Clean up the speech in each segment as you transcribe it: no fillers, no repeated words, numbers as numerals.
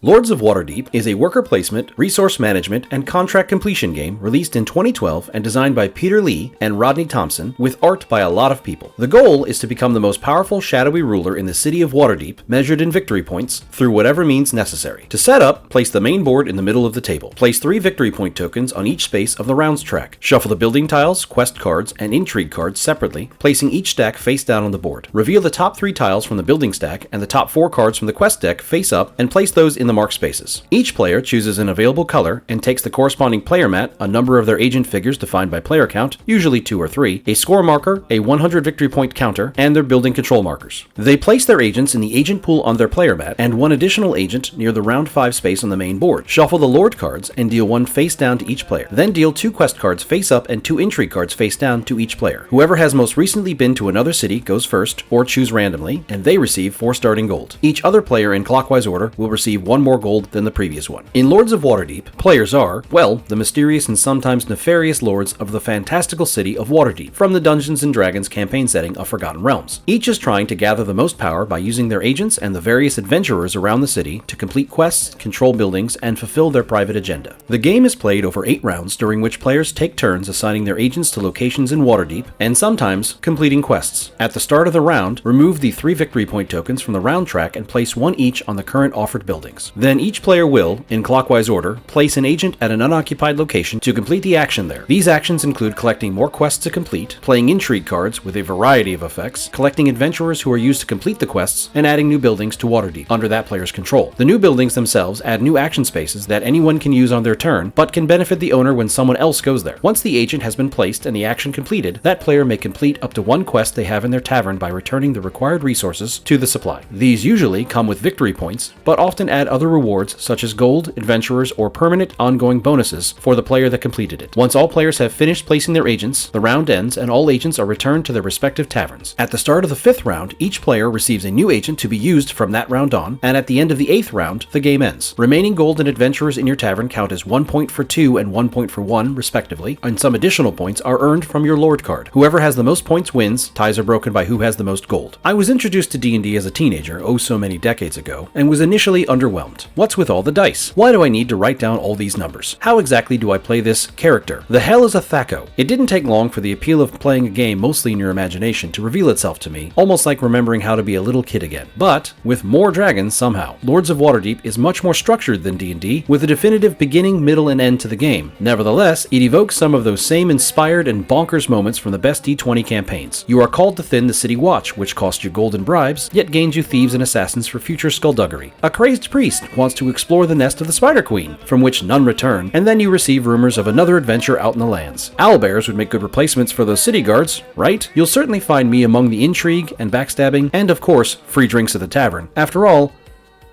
Lords of Waterdeep is a worker placement, resource management, and contract completion game released in 2012 and designed by Peter Lee and Rodney Thompson, with art by a lot of people. The goal is to become the most powerful shadowy ruler in the city of Waterdeep, measured in victory points, through whatever means necessary. To set up, place the main board in the middle of the table. Place 3 victory point tokens on each space of the rounds track. Shuffle the building tiles, quest cards, and intrigue cards separately, placing each stack face down on the board. Reveal the top 3 tiles from the building stack and the top 4 cards from the quest deck face up and place those in the marked spaces. Each player chooses an available color and takes the corresponding player mat, a number of their agent figures defined by player count, usually 2 or 3, a score marker, a 100 victory point counter, and their building control markers. They place their agents in the agent pool on their player mat and 1 additional agent near the round 5 space on the main board. Shuffle the Lord cards and deal 1 face down to each player. Then deal 2 quest cards face up and 2 intrigue cards face down to each player. Whoever has most recently been to another city goes first, or choose randomly, and they receive 4 starting gold. Each other player in clockwise order will receive 1 more gold than the previous one. In Lords of Waterdeep, players are, well, the mysterious and sometimes nefarious lords of the fantastical city of Waterdeep, from the Dungeons & Dragons campaign setting of Forgotten Realms. Each is trying to gather the most power by using their agents and the various adventurers around the city to complete quests, control buildings, and fulfill their private agenda. The game is played over 8 rounds, during which players take turns assigning their agents to locations in Waterdeep, and sometimes completing quests. At the start of the round, remove the 3 victory point tokens from the round track and place 1 each on the current offered buildings. Then each player will, in clockwise order, place an agent at an unoccupied location to complete the action there. These actions include collecting more quests to complete, playing intrigue cards with a variety of effects, collecting adventurers who are used to complete the quests, and adding new buildings to Waterdeep under that player's control. The new buildings themselves add new action spaces that anyone can use on their turn, but can benefit the owner when someone else goes there. Once the agent has been placed and the action completed, that player may complete up to 1 quest they have in their tavern by returning the required resources to the supply. These usually come with victory points, but often add other rewards such as gold, adventurers, or permanent ongoing bonuses for the player that completed it. Once all players have finished placing their agents, the round ends and all agents are returned to their respective taverns. At the start of the 5th round, each player receives a new agent to be used from that round on, and at the end of the 8th round, the game ends. Remaining gold and adventurers in your tavern count as 1 point for 2 and 1 point for 1, respectively, and some additional points are earned from your Lord card. Whoever has the most points wins. Ties are broken by who has the most gold. I was introduced to D&D as a teenager, oh so many decades ago, and was initially underwhelmed. What's with all the dice? Why do I need to write down all these numbers? How exactly do I play this character? The hell is a Thaco? It didn't take long for the appeal of playing a game mostly in your imagination to reveal itself to me, almost like remembering how to be a little kid again. But with more dragons somehow. Lords of Waterdeep is much more structured than D&D, with a definitive beginning, middle, and end to the game. Nevertheless, it evokes some of those same inspired and bonkers moments from the best D20 campaigns. You are called to thin the city watch, which costs you gold and bribes, yet gains you thieves and assassins for future skullduggery. A crazed priest wants to explore the nest of the Spider Queen, from which none return, and then you receive rumors of another adventure out in the lands. Owlbears would make good replacements for those city guards, right? You'll certainly find me among the intrigue and backstabbing, and of course, free drinks at the tavern. After all,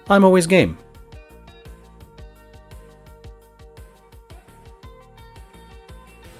I'm always game.